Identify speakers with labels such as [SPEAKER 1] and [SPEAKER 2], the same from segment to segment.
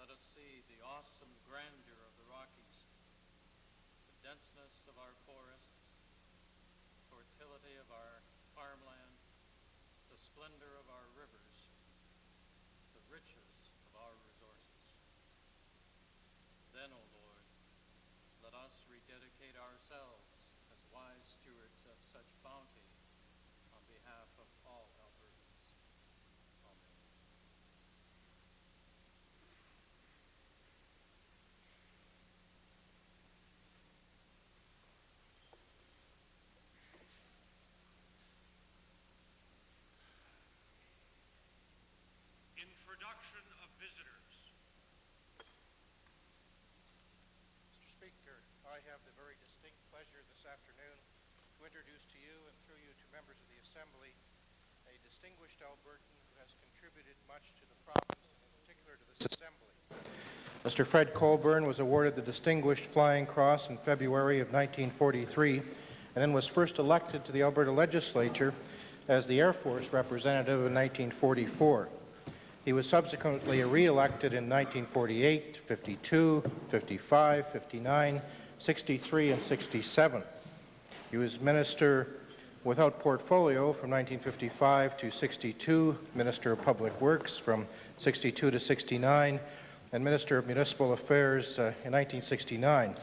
[SPEAKER 1] let us see the awesome grandeur of the Rockies, the denseness of our forests, fertility of our farmland, the splendor of our rivers, the riches of our resources. Then, O Lord, let us rededicate ourselves as wise stewards of such bounty on behalf of all Albertans. Amen.
[SPEAKER 2] Introduction of visitors.
[SPEAKER 3] Mr. Speaker, I have the very distinct pleasure this afternoon to introduce to you and through you to members of the Assembly a distinguished Albertan who has contributed much to the province and in particular to this Assembly. Mr. Fred Colburn was awarded the Distinguished Flying Cross in February of 1943 and then was first elected to the Alberta Legislature as the Air Force representative in 1944. He was subsequently re-elected in 1948, 52, 55, 59, 63, and 67. He was Minister without portfolio from 1955 to 62, Minister of Public Works from 62 to 69, and Minister of Municipal Affairs in 1969.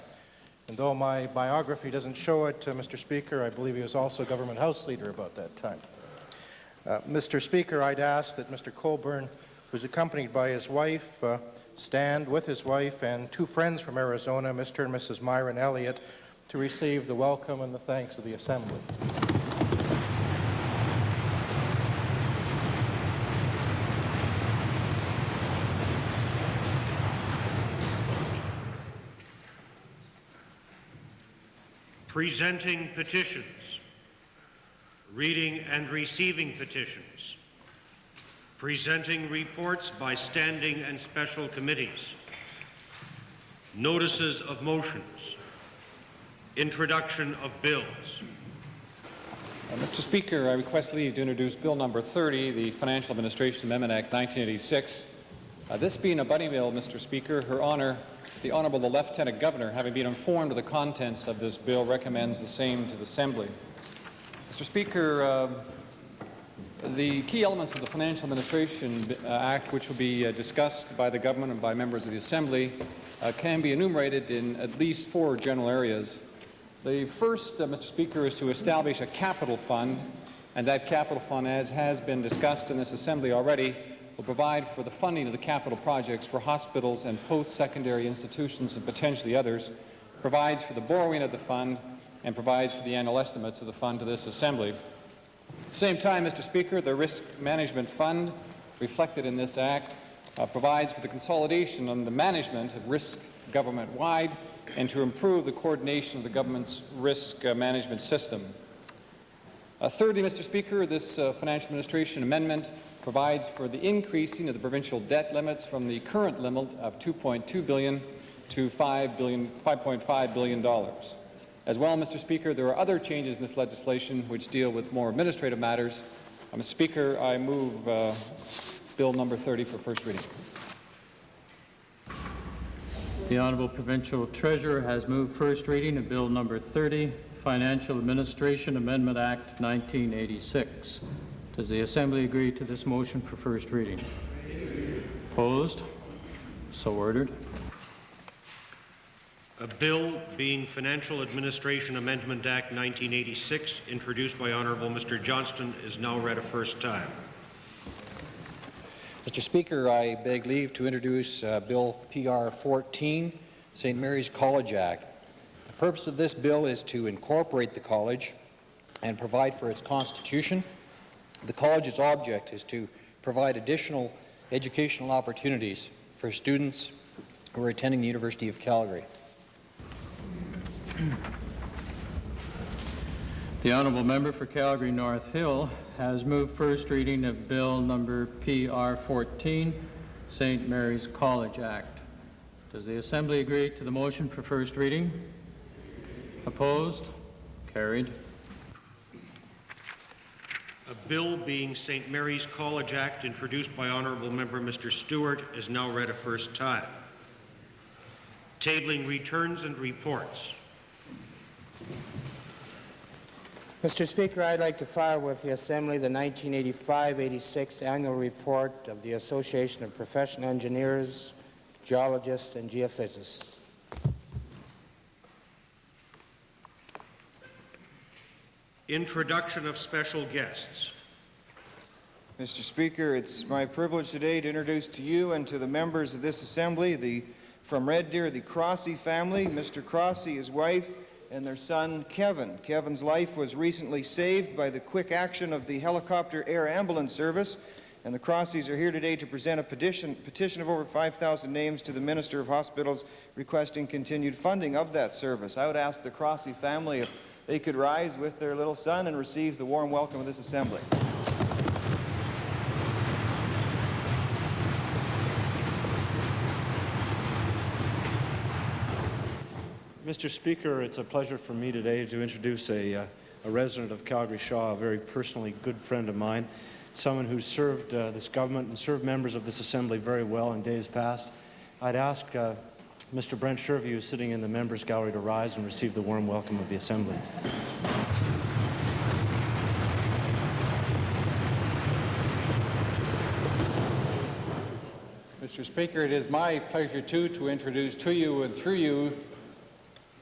[SPEAKER 3] And though my biography doesn't show it, Mr. Speaker, I believe he was also Government House Leader about that time. Mr. Speaker, I'd ask that Mr. Colburn, who's accompanied by his wife, stand with his wife and two friends from Arizona, Mr. and Mrs. Myron Elliott, to receive the welcome and the thanks of the Assembly.
[SPEAKER 2] Presenting petitions. Reading and receiving petitions. Presenting reports by standing and special committees. Notices of motions. Introduction of bills.
[SPEAKER 4] Mr. Speaker, I request leave to introduce Bill number 30, the Financial Administration Amendment Act 1986. This being a buddy bill, Mr. Speaker, Her Honor, the Honourable the Lieutenant Governor, having been informed of the contents of this bill, recommends the same to the Assembly. Mr. Speaker, the key elements of the Financial Administration Act, which will be discussed by the Government and by members of the Assembly, can be enumerated in at least four general areas. The first, Mr. Speaker, is to establish a capital fund, and that capital fund, as has been discussed in this Assembly already, will provide for the funding of the capital projects for hospitals and post-secondary institutions and potentially others, provides for the borrowing of the fund, and provides for the annual estimates of the fund to this Assembly. At the same time, Mr. Speaker, the Risk Management Fund, reflected in this Act, provides for the consolidation and the management of risk government-wide and to improve the coordination of the government's risk management system. Thirdly, Mr. Speaker, this Financial Administration Amendment provides for the increasing of the provincial debt limits from the current limit of $2.2 billion to $5.5 billion. As well, Mr. Speaker, there are other changes in this legislation which deal with more administrative matters. Mr. Speaker, I move Bill number 30 for first reading.
[SPEAKER 1] The Honourable Provincial Treasurer has moved first reading of Bill number 30, Financial Administration Amendment Act 1986. Does the Assembly agree to this motion for first reading? Opposed? So ordered.
[SPEAKER 2] A bill being Financial Administration Amendment Act 1986, introduced by Honourable Mr. Johnston, is now read a first time.
[SPEAKER 5] Mr. Speaker, I beg leave to introduce Bill PR 14, St. Mary's College Act. The purpose of this bill is to incorporate the college and provide for its constitution. The college's object is to provide additional educational opportunities for students who are attending the University of Calgary.
[SPEAKER 1] The Honourable Member for Calgary North Hill has moved first reading of Bill number PR 14, St. Mary's College Act. Does the Assembly agree to the motion for first reading? Opposed? Carried.
[SPEAKER 2] A bill being St. Mary's College Act, introduced by Honourable Member Mr. Stewart, is now read a first time. Tabling returns and reports.
[SPEAKER 6] Mr. Speaker, I'd like to file with the Assembly the 1985-86 annual report of the Association of Professional Engineers, Geologists, and Geophysicists.
[SPEAKER 2] Introduction of special guests.
[SPEAKER 7] Mr. Speaker, it's my privilege today to introduce to you and to the members of this Assembly from Red Deer, the Crossy family, Mr. Crossy, his wife, and their son, Kevin. Kevin's life was recently saved by the quick action of the Helicopter Air Ambulance Service, and the Crossys are here today to present a petition of over 5,000 names to the Minister of Hospitals requesting continued funding of that service. I would ask the Crossy family if they could rise with their little son and receive the warm welcome of this Assembly.
[SPEAKER 8] Mr. Speaker, it's a pleasure for me today to introduce a resident of Calgary Shaw, a very personally good friend of mine, someone who served this government and served members of this Assembly very well in days past. I'd ask Mr. Brent Shervey, who's sitting in the members' gallery, to rise and receive the warm welcome of the Assembly.
[SPEAKER 4] Mr. Speaker, it is my pleasure, too, to introduce to you and through you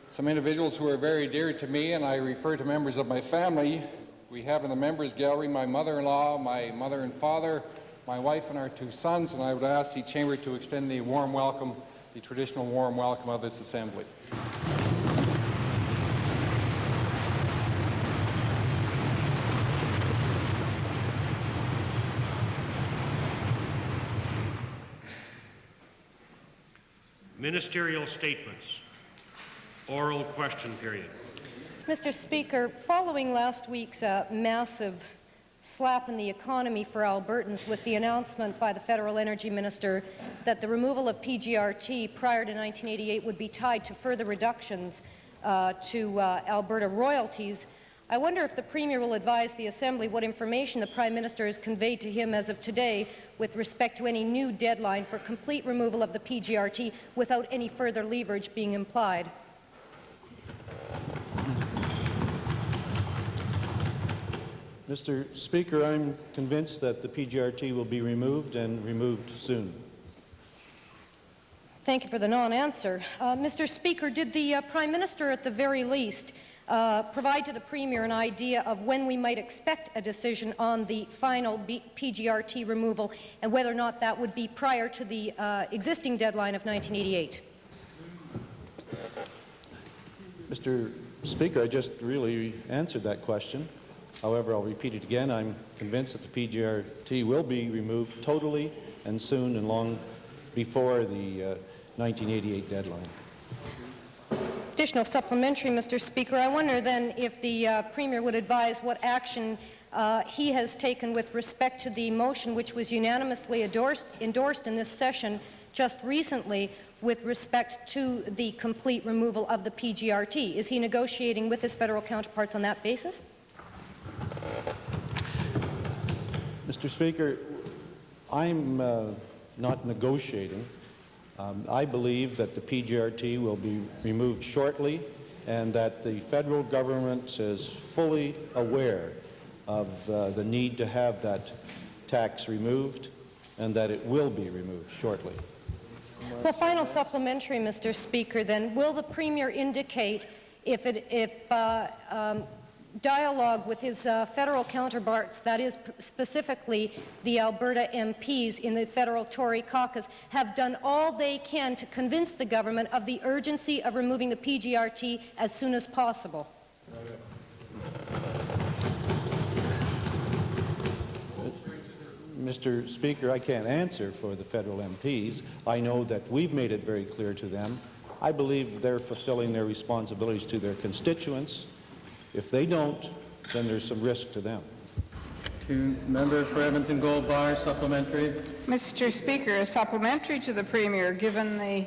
[SPEAKER 4] some individuals who are very dear to me, and I refer to members of my family. We have in the members' gallery my mother-in-law, my mother and father, my wife and our two sons, and I would ask the Chamber to extend the warm welcome, the traditional warm welcome of this Assembly.
[SPEAKER 2] Ministerial statements. Oral question period.
[SPEAKER 9] Mr. Speaker, following last week's massive slap in the economy for Albertans with the announcement by the Federal Energy Minister that the removal of PGRT prior to 1988 would be tied to further reductions to Alberta royalties, I wonder if the Premier will advise the Assembly what information the Prime Minister has conveyed to him as of today with respect to any new deadline for complete removal of the PGRT without any further leverage being implied.
[SPEAKER 8] Mr. Speaker, I'm convinced that the PGRT will be removed and removed soon.
[SPEAKER 9] Thank you for the non-answer. Mr. Speaker, did the Prime Minister at the very least provide to the Premier an idea of when we might expect a decision on the final PGRT removal and whether or not that would be prior to the existing deadline of 1988?
[SPEAKER 8] Mr. Speaker, I just really answered that question. However, I'll repeat it again. I'm convinced that the PGRT will be removed totally and soon and long before the 1988 deadline.
[SPEAKER 9] Additional supplementary, Mr. Speaker. I wonder then if the Premier would advise what action he has taken with respect to the motion which was unanimously endorsed in this session just recently with respect to the complete removal of the PGRT. Is he negotiating with his federal counterparts on that basis?
[SPEAKER 8] Mr. Speaker, I'm not negotiating. I believe that the PGRT will be removed shortly and that the federal government is fully aware of the need to have that tax removed and that it will be removed shortly.
[SPEAKER 9] Well, final supplementary, Mr. Speaker, then. Will the Premier indicate if dialogue with his federal counterparts, that is specifically the Alberta MPs in the federal Tory caucus, have done all they can to convince the government of the urgency of removing the PGRT as soon as possible?
[SPEAKER 8] Mr. Speaker, I can't answer for the federal MPs. I know that we've made it very clear to them. I believe they're fulfilling their responsibilities to their constituents. If they don't, then there's some risk to them.
[SPEAKER 1] Member for Edmonton Gold Bar, supplementary.
[SPEAKER 10] Mr. Speaker, a supplementary to the Premier, given the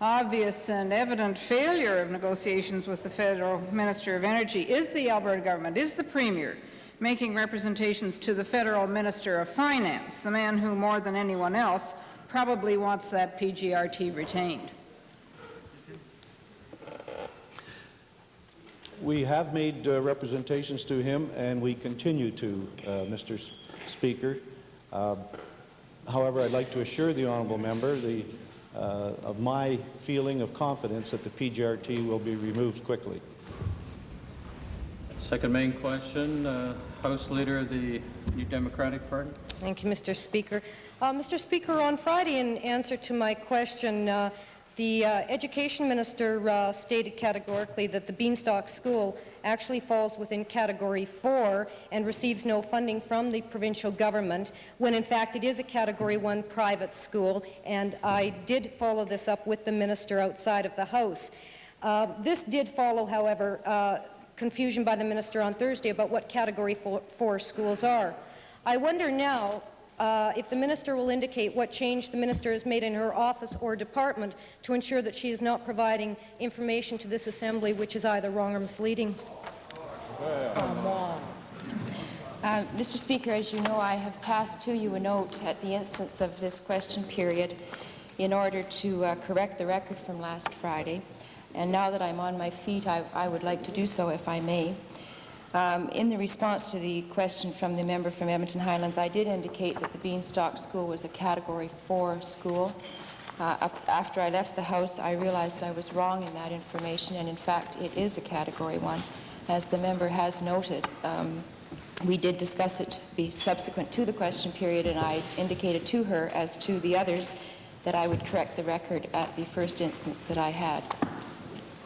[SPEAKER 10] obvious and evident failure of negotiations with the Federal Minister of Energy, is the Alberta government, is the Premier making representations to the federal Minister of Finance, the man who, more than anyone else, probably wants that PGRT retained.
[SPEAKER 8] We have made representations to him, and we continue to, Mr. Speaker. However, I'd like to assure the honourable member of my feeling of confidence that the PGRT will be removed quickly.
[SPEAKER 1] Second main question, House Leader of the New Democratic Party.
[SPEAKER 9] Thank you, Mr. Speaker. Mr. Speaker, on Friday, in answer to my question, the Education Minister stated categorically that the Beanstalk School actually falls within Category 4 and receives no funding from the provincial government, when in fact it is a Category 1 private school, and I did follow this up with the Minister outside of the House. This did follow, however, confusion by the Minister on Thursday about what Category 4 schools are. I wonder now if the Minister will indicate what change the Minister has made in her office or department to ensure that she is not providing information to this Assembly which is either wrong or misleading.
[SPEAKER 11] Mr. Speaker, as you know, I have passed to you a note at the instance of this question period in order to correct the record from last Friday. And now that I'm on my feet, I would like to do so, if I may. In the response to the question from the member from Edmonton Highlands, I did indicate that the Beanstalk School was a Category 4 school. After I left the House, I realized I was wrong in that information, and in fact, it is a Category 1. As the member has noted, we did discuss it be subsequent to the question period, and I indicated to her, as to the others, that I would correct the record at the first instance that I had.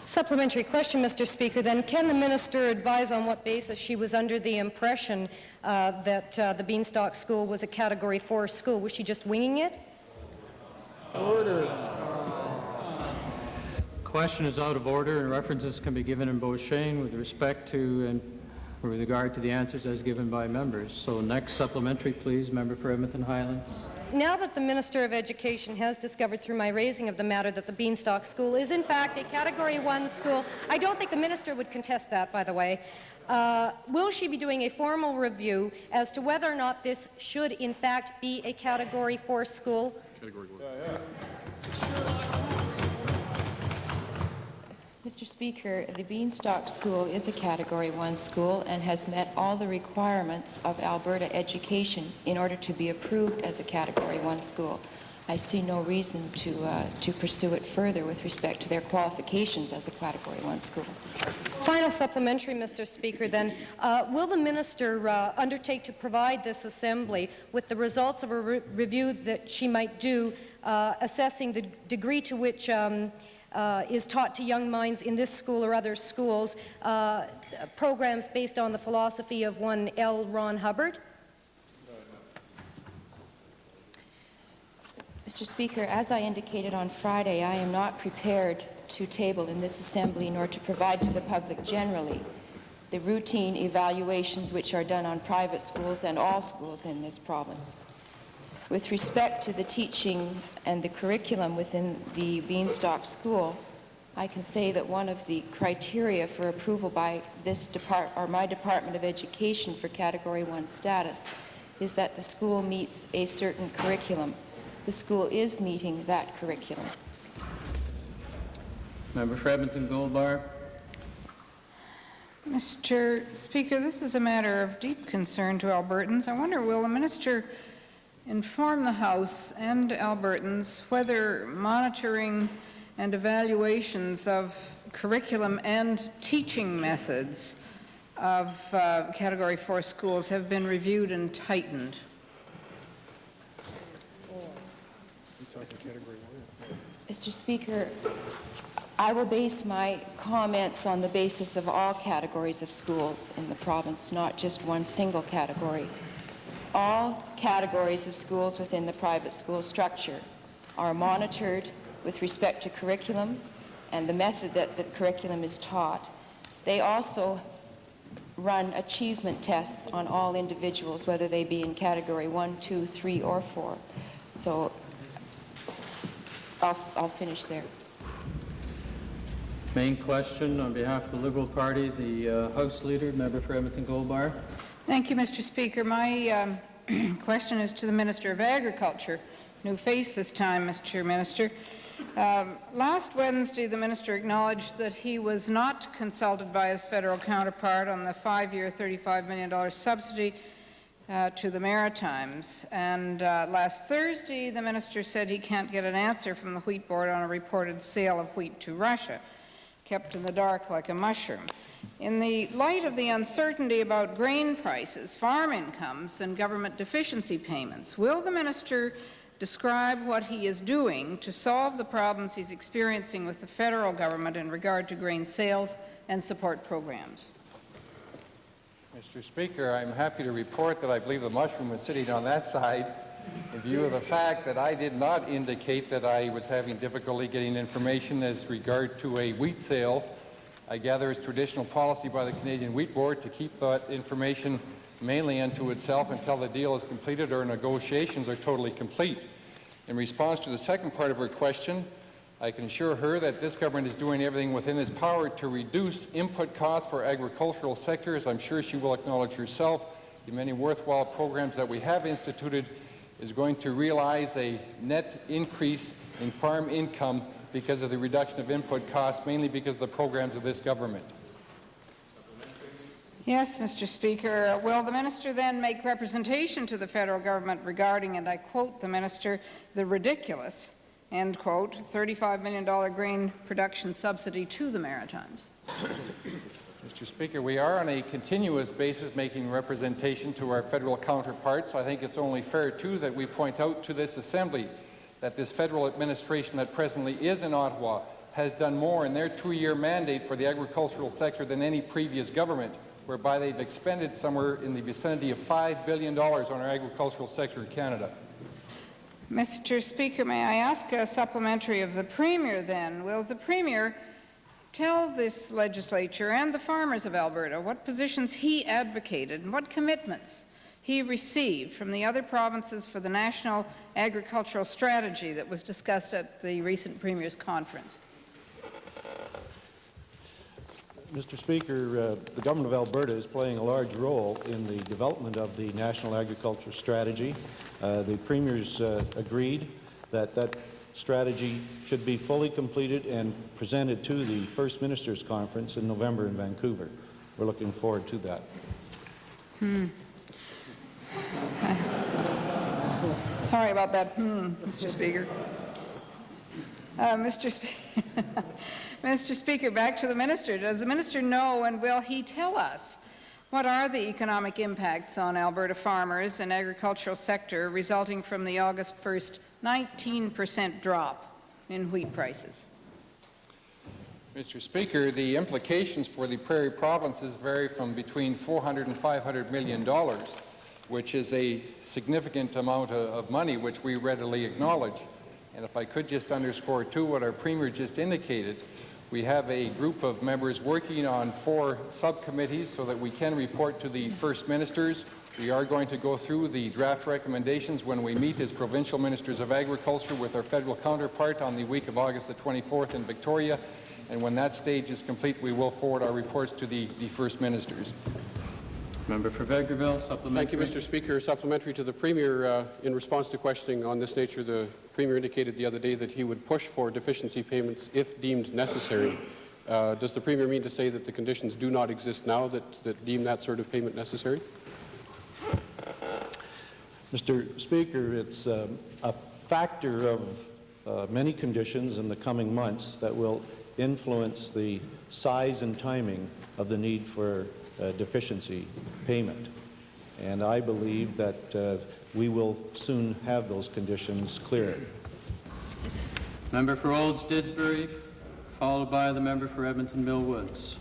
[SPEAKER 9] Supplementary question, Mr. Speaker, then. Can the Minister advise on what basis she was under the impression that the Beanstalk School was a Category 4 school? Was she just winging it?
[SPEAKER 1] Order. Question is out of order, and references can be given in Beauchesne with respect to and with regard to the answers as given by members. So next supplementary, please, member for Edmonton Highlands.
[SPEAKER 9] Now that the Minister of Education has discovered through my raising of the matter that the Beanstalk School is in fact a Category 1 school, I don't think the Minister would contest that, by the way, will she be doing a formal review as to whether or not this should in fact be a Category 4 school?
[SPEAKER 12] Category 1.
[SPEAKER 11] Mr. Speaker, the Beanstalk School is a Category 1 school and has met all the requirements of Alberta education in order to be approved as a Category 1 school. I see no reason to pursue it further with respect to their qualifications as a Category 1 school.
[SPEAKER 9] Final supplementary, Mr. Speaker, then. Will the Minister undertake to provide this Assembly with the results of a review that she might do assessing the degree to which is taught to young minds in this school or other schools, programs based on the philosophy of one L. Ron Hubbard?
[SPEAKER 11] Mr. Speaker, as I indicated on Friday, I am not prepared to table in this Assembly nor to provide to the public generally the routine evaluations which are done on private schools and all schools in this province. With respect to the teaching and the curriculum within the Beanstalk School, I can say that one of the criteria for approval by my Department of Education for Category 1 status is that the school meets a certain curriculum. The school is meeting that curriculum.
[SPEAKER 1] Member for Edmonton Goldbar.
[SPEAKER 10] Mr. Speaker, this is a matter of deep concern to Albertans. I wonder, will the Minister inform the House and Albertans whether monitoring and evaluations of curriculum and teaching methods of Category 4 schools have been reviewed and tightened?
[SPEAKER 11] Mr. Speaker, I will base my comments on the basis of all categories of schools in the province, not just one single category. All categories of schools within the private school structure are monitored with respect to curriculum and the method that the curriculum is taught. They also run achievement tests on all individuals, whether they be in Category 1, 2, 3, or 4. So I'll finish there.
[SPEAKER 1] Main question on behalf of the Liberal Party, the House Leader, member for Edmonton Goldbar.
[SPEAKER 10] Thank you, Mr. Speaker. My question is to the Minister of Agriculture. New face this time, Mr. Minister. Last Wednesday, the Minister acknowledged that he was not consulted by his federal counterpart on the 5-year $35 million subsidy to the Maritimes. And last Thursday, the Minister said he can't get an answer from the Wheat Board on a reported sale of wheat to Russia, kept in the dark like a mushroom. In the light of the uncertainty about grain prices, farm incomes, and government deficiency payments, will the Minister describe what he is doing to solve the problems he's experiencing with the federal government in regard to grain sales and support programs?
[SPEAKER 4] Mr. Speaker, I'm happy to report that I believe the mushroom is sitting on that side in view of the fact that I did not indicate that I was having difficulty getting information as regard to a wheat sale. I gather it's traditional policy by the Canadian Wheat Board to keep that information mainly unto itself until the deal is completed or negotiations are totally complete. In response to the second part of her question, I can assure her that this government is doing everything within its power to reduce input costs for agricultural sectors. I'm sure she will acknowledge herself the many worthwhile programs that we have instituted is going to realize a net increase in farm income because of the reduction of input costs, mainly because of the programs of this government.
[SPEAKER 10] Yes, Mr. Speaker. Will the Minister then make representation to the federal government regarding, and I quote the Minister, the ridiculous, end quote, $35 million grain production subsidy to the Maritimes?
[SPEAKER 4] Mr. Speaker, we are on a continuous basis making representation to our federal counterparts. I think it's only fair, too, that we point out to this Assembly that this federal administration that presently is in Ottawa has done more in their 2-year mandate for the agricultural sector than any previous government, whereby they've expended somewhere in the vicinity of $5 billion on our agricultural sector in Canada.
[SPEAKER 10] Mr. Speaker, may I ask a supplementary of the Premier then? Will the Premier tell this legislature and the farmers of Alberta what positions he advocated and what commitments he received from the other provinces for the National Agricultural Strategy that was discussed at the recent Premier's Conference?
[SPEAKER 8] Mr. Speaker, the Government of Alberta is playing a large role in the development of the National Agriculture Strategy. The Premiers agreed that that strategy should be fully completed and presented to the First Ministers' Conference in November in Vancouver. We're looking forward to that.
[SPEAKER 10] Sorry about that, Mr. Speaker. Mr. Speaker, back to the Minister. Does the Minister know, and will he tell us, what are the economic impacts on Alberta farmers and agricultural sector resulting from the August 1st 19% drop in wheat prices?
[SPEAKER 4] Mr. Speaker, the implications for the prairie provinces vary from between $400 and $500 million, which is a significant amount of money, which we readily acknowledge. And if I could just underscore, too, what our Premier just indicated, we have a group of members working on 4 subcommittees so that we can report to the First Ministers. We are going to go through the draft recommendations when we meet as Provincial Ministers of Agriculture with our federal counterpart on the week of August the 24th in Victoria. And when that stage is complete, we will forward our reports to the First Ministers.
[SPEAKER 1] Member for Vegreville, supplementary.
[SPEAKER 12] Thank you, Mr. Speaker. Supplementary to the Premier. In response to questioning on this nature, the Premier indicated the other day that he would push for deficiency payments if deemed necessary. Does the Premier mean to say that the conditions do not exist now that deem that sort of payment necessary?
[SPEAKER 8] Mr. Speaker, it's a factor of many conditions in the coming months that will influence the size and timing of the need for deficiency payment. And I believe that we will soon have those conditions cleared.
[SPEAKER 1] Member for Olds Didsbury, followed by the member for Edmonton Mill Woods.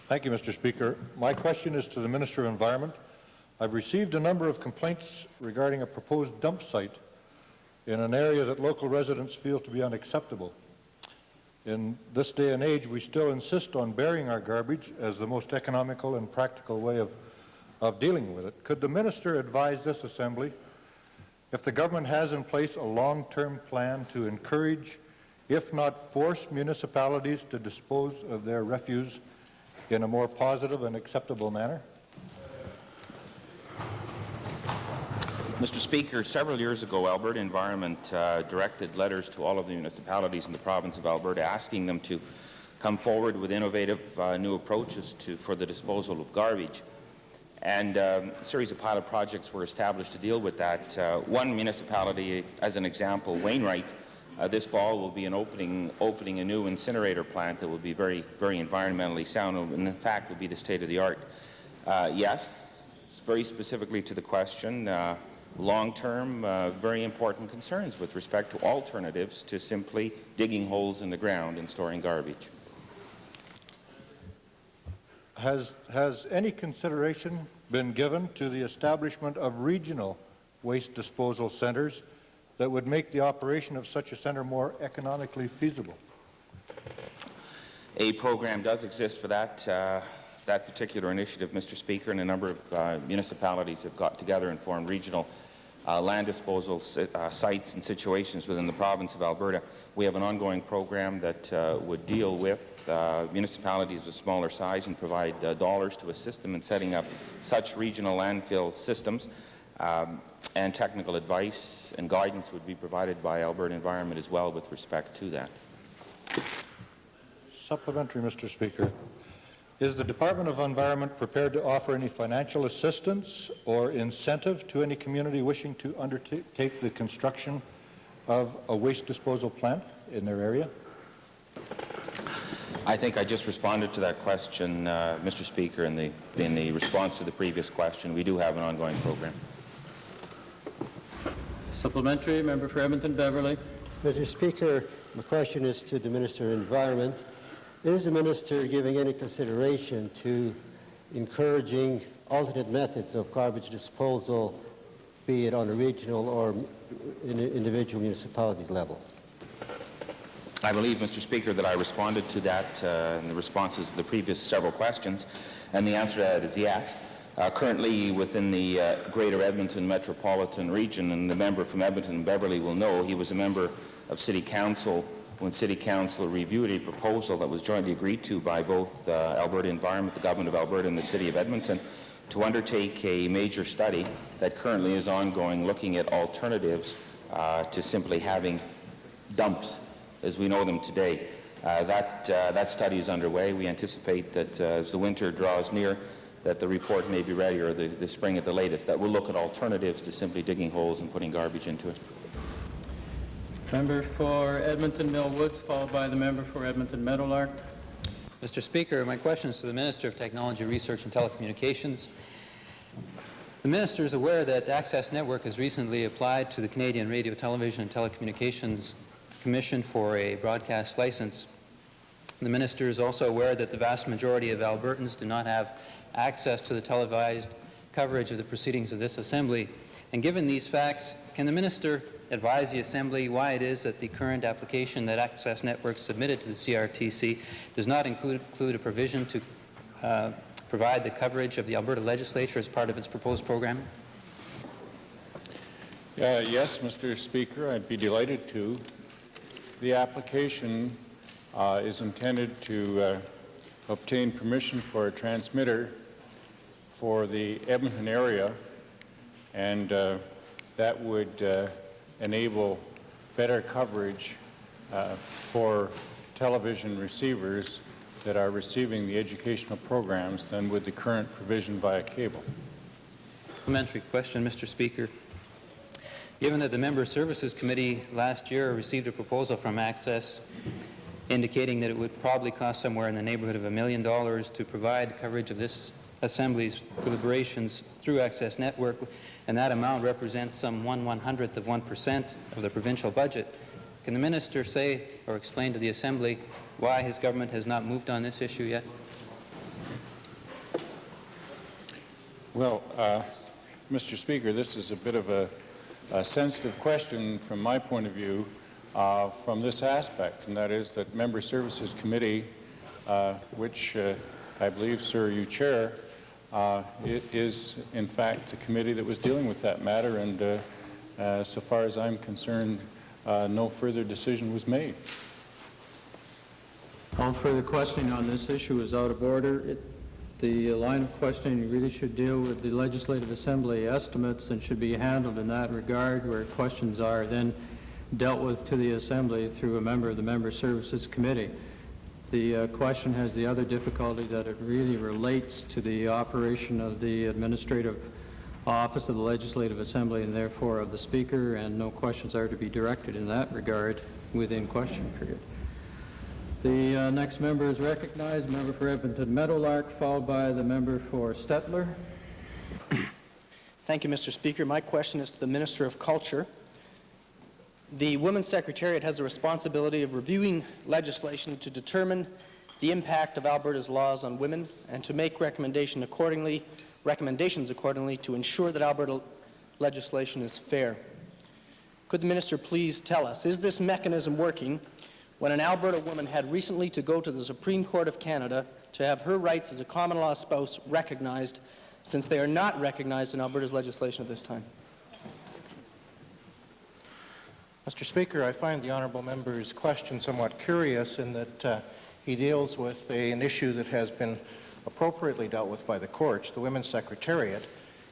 [SPEAKER 13] Thank you, Mr. Speaker. My question is to the Minister of Environment. I've received a number of complaints regarding a proposed dump site in an area that local residents feel to be unacceptable. In this day and age, we still insist on burying our garbage as the most economical and practical way of dealing with it. Could the Minister advise this Assembly if the government has in place a long-term plan to encourage, if not force, municipalities to dispose of their refuse in a more positive and acceptable manner?
[SPEAKER 14] Mr. Speaker, several years ago, Alberta Environment directed letters to all of the municipalities in the province of Alberta asking them to come forward with innovative new approaches for the disposal of garbage. And a series of pilot projects were established to deal with that. One municipality, as an example, Wainwright, this fall will be opening a new incinerator plant that will be very, very environmentally sound, and in fact will be the state of the art. Yes, very specifically to the question, long-term, very important concerns with respect to alternatives to simply digging holes in the ground and storing garbage.
[SPEAKER 13] Has any consideration been given to the establishment of regional waste disposal centres that would make the operation of such a centre more economically feasible?
[SPEAKER 14] A program does exist for that particular initiative, Mr. Speaker, and a number of municipalities have got together and formed regional land disposal sites and situations within the province of Alberta. We have an ongoing program that would deal with municipalities of smaller size and provide dollars to assist them in setting up such regional landfill systems. And technical advice and guidance would be provided by Alberta Environment as well with respect to that.
[SPEAKER 13] Supplementary, Mr. Speaker. Is the Department of Environment prepared to offer any financial assistance or incentive to any community wishing to undertake the construction of a waste disposal plant in their area?
[SPEAKER 14] I think I just responded to that question, Mr. Speaker, in the response to the previous question. We do have an ongoing program.
[SPEAKER 1] Supplementary, member for Edmonton Beverly.
[SPEAKER 15] Mr. Speaker, my question is to the Minister of Environment. Is the Minister giving any consideration to encouraging alternate methods of garbage disposal, be it on a regional or individual municipality level?
[SPEAKER 14] I believe, Mr. Speaker, that I responded to that in the responses to the previous several questions, and the answer to that is yes. Currently, within the Greater Edmonton metropolitan region, and the member from Edmonton Beverly will know, he was a member of City Council when City Council reviewed a proposal that was jointly agreed to by both Alberta Environment, the Government of Alberta, and the City of Edmonton to undertake a major study that currently is ongoing, looking at alternatives to simply having dumps as we know them today. That study is underway. We anticipate that as the winter draws near, that the report may be ready, or the spring at the latest, that will look at alternatives to simply digging holes and putting garbage into it.
[SPEAKER 1] Member for Edmonton Mill Woods, followed by the member for Edmonton Meadowlark.
[SPEAKER 16] Mr. Speaker, my question is to the Minister of Technology, Research and Telecommunications. The Minister is aware that Access Network has recently applied to the Canadian Radio, Television and Telecommunications Commission for a broadcast license. The Minister is also aware that the vast majority of Albertans do not have access to the televised coverage of the proceedings of this Assembly. And given these facts, can the Minister advise the Assembly why it is that the current application that Access Network submitted to the CRTC does not include a provision to provide the coverage of the Alberta Legislature as part of its proposed program?
[SPEAKER 17] Yes, Mr. Speaker, I'd be delighted to. The application is intended to obtain permission for a transmitter for the Edmonton area, and that would enable better coverage for television receivers that are receiving the educational programs than with the current provision via cable.
[SPEAKER 16] Supplementary question, Mr. Speaker. Given that the Member Services Committee last year received a proposal from Access indicating that it would probably cost somewhere in the neighborhood of $1 million to provide coverage of this Assembly's deliberations through Access Network, and that amount represents some 1/100th of 1% of the provincial budget. Can the Minister say or explain to the Assembly why his government has not moved on this issue yet?
[SPEAKER 17] Well, Mr. Speaker, this is a bit of a sensitive question from my point of view from this aspect, and that is that Member Services Committee, which I believe, sir, you chair, it is in fact the committee that was dealing with that matter, and so far as I'm concerned, no further decision was made.
[SPEAKER 1] All further questioning on this issue is out of order. The line of questioning really should deal with the Legislative Assembly estimates and should be handled in that regard, where questions are then dealt with to the Assembly through a member of the Member Services Committee. The question has the other difficulty that it really relates to the operation of the administrative office of the Legislative Assembly and therefore of the Speaker, and no questions are to be directed in that regard within question period. The next member is recognized, member for Edmonton Meadowlark, followed by the member for Stettler.
[SPEAKER 18] Thank you, Mr. Speaker. My question is to the Minister of Culture. The Women's Secretariat has the responsibility of reviewing legislation to determine the impact of Alberta's laws on women and to make recommendations accordingly to ensure that Alberta legislation is fair. Could the Minister please tell us, is this mechanism working when an Alberta woman had recently to go to the Supreme Court of Canada to have her rights as a common law spouse recognized, since they are not recognized in Alberta's legislation at this time?
[SPEAKER 3] Mr. Speaker, I find the honourable member's question somewhat curious in that he deals with an issue that has been appropriately dealt with by the courts. The Women's Secretariat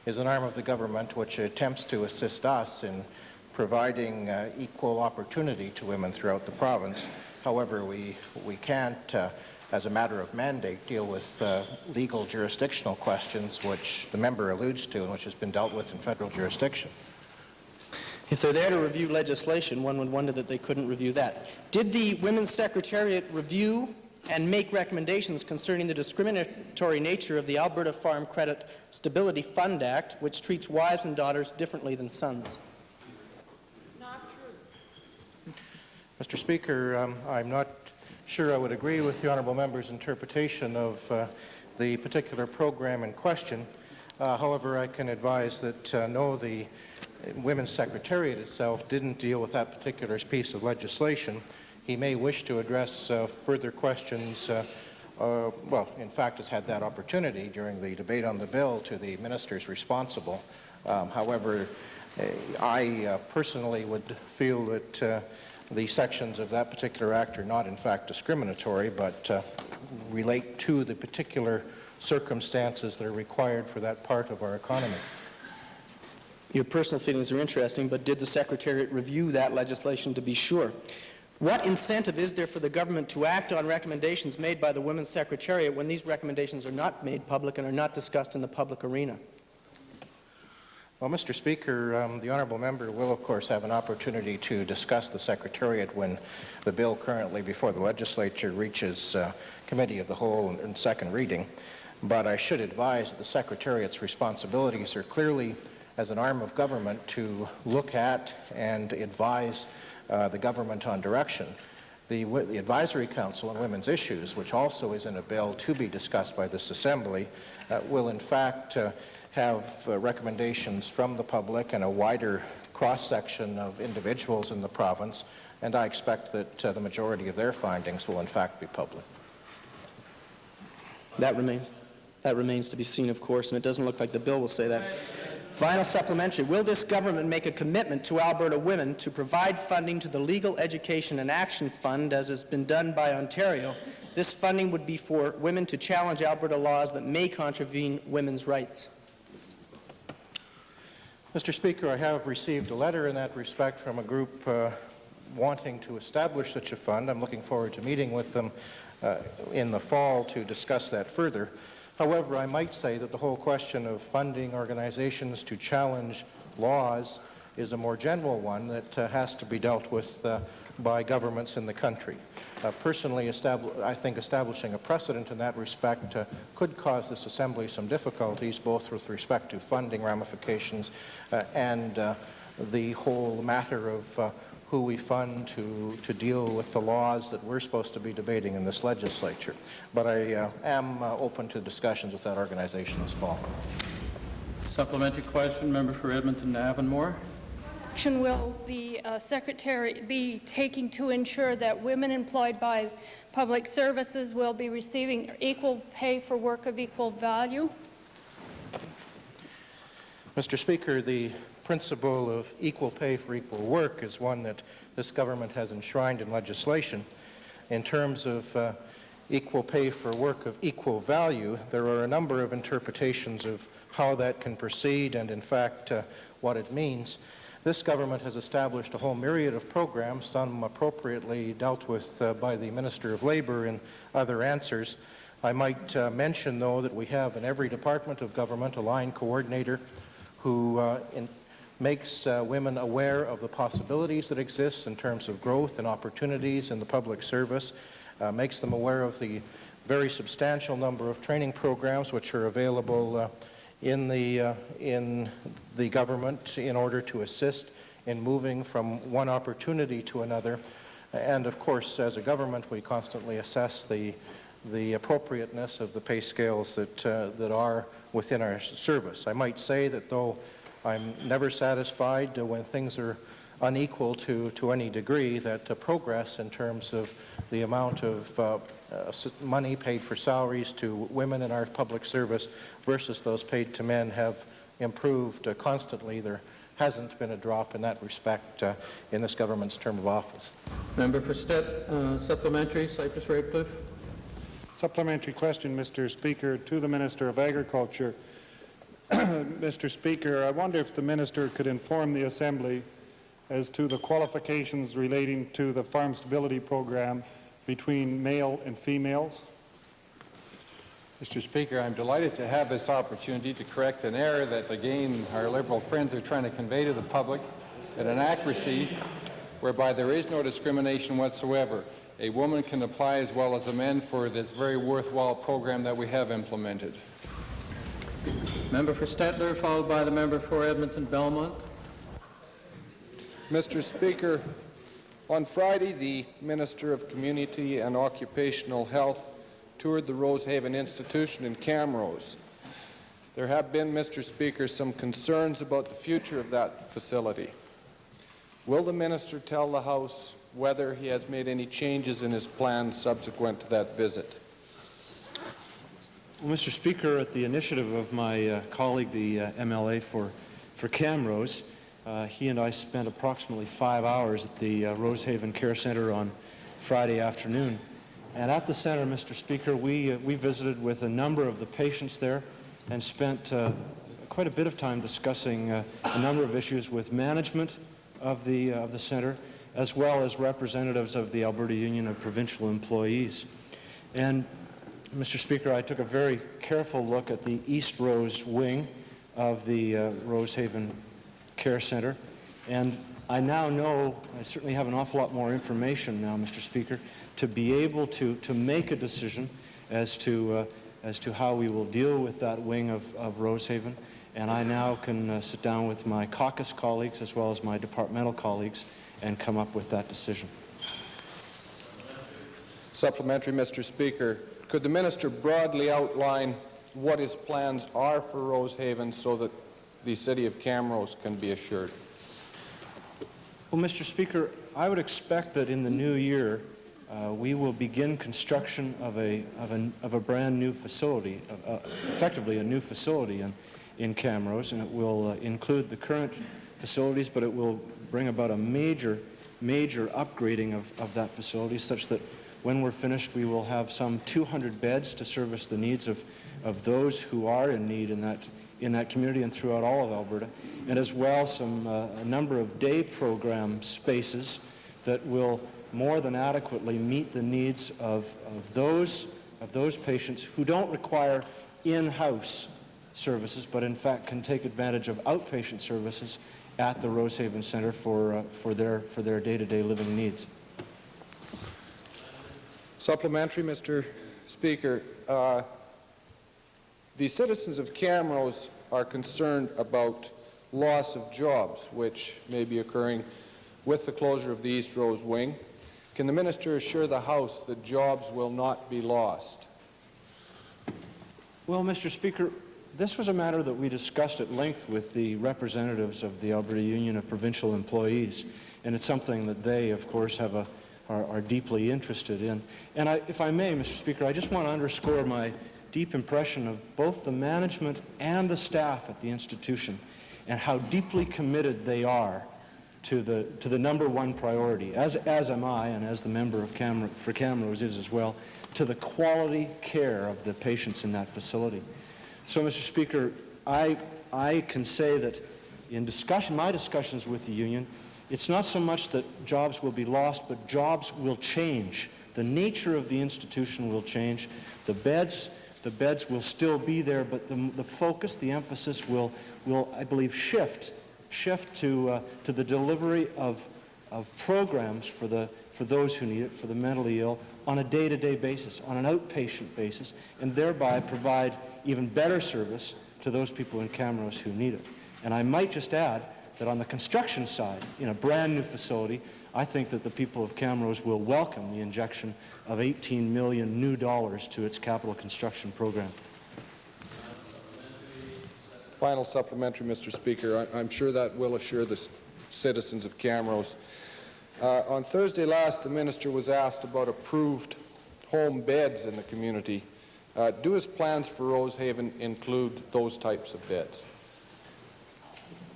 [SPEAKER 3] is an arm of the government which attempts to assist us in providing equal opportunity to women throughout the province. However, we can't, as a matter of mandate, deal with legal jurisdictional questions which the member alludes to and which has been dealt with in federal jurisdiction.
[SPEAKER 18] If they're there to review legislation, one would wonder that they couldn't review that. Did the Women's Secretariat review and make recommendations concerning the discriminatory nature of the Alberta Farm Credit Stability Fund Act, which treats wives and daughters differently than sons?
[SPEAKER 3] Not true. Mr. Speaker, I'm not sure I would agree with the honourable member's interpretation of the particular program in question. However, I can advise that no, the Women's Secretariat itself didn't deal with that particular piece of legislation. He may wish to address further questions, well, in fact, has had that opportunity during the debate on the bill to the ministers responsible. However, I personally would feel that the sections of that particular act are not in fact discriminatory, but relate to the particular circumstances that are required for that part of our economy.
[SPEAKER 18] Your personal feelings are interesting, but did the Secretariat review that legislation to be sure? What incentive is there for the government to act on recommendations made by the Women's Secretariat when these recommendations are not made public and are not discussed in the public arena?
[SPEAKER 3] Well, Mr. Speaker, the honourable member will, of course, have an opportunity to discuss the Secretariat when the bill currently before the legislature reaches Committee of the Whole and second reading. But I should advise that the Secretariat's responsibilities are clearly, as an arm of government, to look at and advise the government on direction. The Advisory Council on Women's Issues, which also is in a bill to be discussed by this Assembly, will in fact have recommendations from the public and a wider cross-section of individuals in the province, and I expect that the majority of their findings will in fact be public.
[SPEAKER 18] That remains to be seen, of course, and it doesn't look like the bill will say that. Final supplementary. Will this government make a commitment to Alberta women to provide funding to the Legal Education and Action Fund, as has been done by Ontario? This funding would be for women to challenge Alberta laws that may contravene women's rights.
[SPEAKER 3] Mr. Speaker, I have received a letter in that respect from a group wanting to establish such a fund. I'm looking forward to meeting with them in the fall to discuss that further. However, I might say that the whole question of funding organizations to challenge laws is a more general one that has to be dealt with by governments in the country. Personally, I think establishing a precedent in that respect could cause this Assembly some difficulties, both with respect to funding ramifications and the whole matter of who we fund to deal with the laws that we're supposed to be debating in this legislature. But I am open to discussions with that organization this fall.
[SPEAKER 1] Supplementary question, member for Edmonton Avonmore.
[SPEAKER 19] Action will the Secretary be taking to ensure that women employed by public services will be receiving equal pay for work of equal value?
[SPEAKER 3] Mr. Speaker, the principle of equal pay for equal work is one that this government has enshrined in legislation. In terms of equal pay for work of equal value, there are a number of interpretations of how that can proceed and, in fact, what it means. This government has established a whole myriad of programs, some appropriately dealt with by the Minister of Labour in other answers. I might mention, though, that we have in every department of government a line coordinator who makes women aware of the possibilities that exist in terms of growth and opportunities in the public service, makes them aware of the very substantial number of training programs which are available in the government in order to assist in moving from one opportunity to another. And of course, as a government, we constantly assess the appropriateness of the pay scales that are within our service. I might say that though I'm never satisfied when things are unequal to any degree, that progress in terms of the amount of money paid for salaries to women in our public service versus those paid to men have improved constantly. There hasn't been a drop in that respect in this government's term of office.
[SPEAKER 1] Member for Stett, supplementary, Cypress Radcliffe.
[SPEAKER 8] Supplementary question, Mr. Speaker, to the Minister of Agriculture. Mr. Speaker, I wonder if the Minister could inform the Assembly as to the qualifications relating to the Farm Stability Program between male and females.
[SPEAKER 4] Mr. Speaker, I'm delighted to have this opportunity to correct an error that, again, our Liberal friends are trying to convey to the public, an inaccuracy whereby there is no discrimination whatsoever. A woman can apply as well as a man for this very worthwhile program that we have implemented.
[SPEAKER 1] Member for Stettler, followed by the member for Edmonton Belmont.
[SPEAKER 20] Mr. Speaker, on Friday, the Minister of Community and Occupational Health toured the Rosehaven Institution in Camrose. There have been, Mr. Speaker, some concerns about the future of that facility. Will the Minister tell the House whether he has made any changes in his plans subsequent to that visit?
[SPEAKER 8] Well, Mr. Speaker, at the initiative of my colleague, the MLA for Camrose, he and I spent approximately 5 hours at the Rosehaven Care Centre on Friday afternoon. And at the center, Mr. Speaker, we visited with a number of the patients there and spent quite a bit of time discussing a number of issues with management of the center, as well as representatives of the Alberta Union of Provincial Employees. And, Mr. Speaker, I took a very careful look at the East Rose wing of the Rosehaven Care Centre, and I now know, I certainly have an awful lot more information now, Mr. Speaker, to be able to make a decision as to how we will deal with that wing of Rosehaven. And I now can sit down with my caucus colleagues as well as my departmental colleagues and come up with that decision.
[SPEAKER 20] Supplementary, Mr. Speaker. Could the Minister broadly outline what his plans are for Rosehaven so that the City of Camrose can be assured?
[SPEAKER 8] Well, Mr. Speaker, I would expect that in the new year we will begin construction of a brand new facility, effectively a new facility in Camrose, and it will include the current facilities, but it will bring about a major upgrading of that facility such that when we're finished we will have some 200 beds to service the needs of those who are in need in that community and throughout all of Alberta, and as well a number of day program spaces that will more than adequately meet the needs of those patients who don't require in-house services, but in fact can take advantage of outpatient services at the Rosehaven Centre for their day-to-day living needs.
[SPEAKER 20] Supplementary, Mr. Speaker. The citizens of Camrose are concerned about loss of jobs, which may be occurring with the closure of the East Rose wing. Can the Minister assure the House that jobs will not be lost?
[SPEAKER 8] Well, Mr. Speaker, this was a matter that we discussed at length with the representatives of the Alberta Union of Provincial Employees, and it's something that they, of course, are deeply interested in. And if I may, Mr. Speaker, I just want to underscore my deep impression of both the management and the staff at the institution and how deeply committed they are to the number one priority, as am I and as the member for Camrose is as well, to the quality care of the patients in that facility. So, Mr. Speaker, I can say that in my discussions with the union, it's not so much that jobs will be lost, but jobs will change. The nature of the institution will change. The beds will still be there, but the focus, the emphasis will, I believe, shift to the delivery of programs for those who need it, for the mentally ill, on a day-to-day basis, on an outpatient basis, and thereby provide even better service to those people in Camrose who need it. And I might just add that on the construction side, in a brand new facility, I think that the people of Camrose will welcome the injection of $18 million new to its capital construction program.
[SPEAKER 20] Final supplementary, Mr. Speaker. I'm sure that will assure the citizens of Camrose. On Thursday last, the minister was asked about approved home beds in the community. Do his plans for Rosehaven include those types of beds?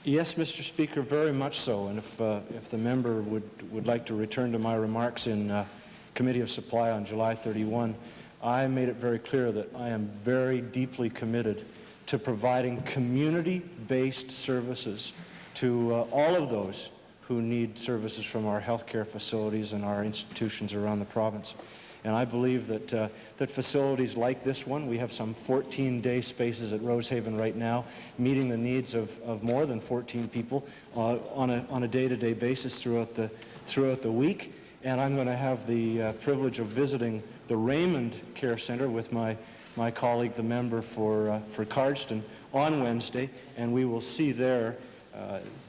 [SPEAKER 8] Yes, Mr. Speaker, very much so. And if the member would like to return to my remarks in Committee of Supply on July 31, I made it very clear that I am very deeply committed to providing community-based services to all of those who need services from our healthcare facilities and our institutions around the province. And I believe that facilities like this one, we have some 14 day spaces at Rosehaven right now, meeting the needs of more than 14 people on a day-to-day basis throughout the week. And I'm going to have the privilege of visiting the Raymond Care Center with my colleague, the member for Cardston, on Wednesday, and we will see there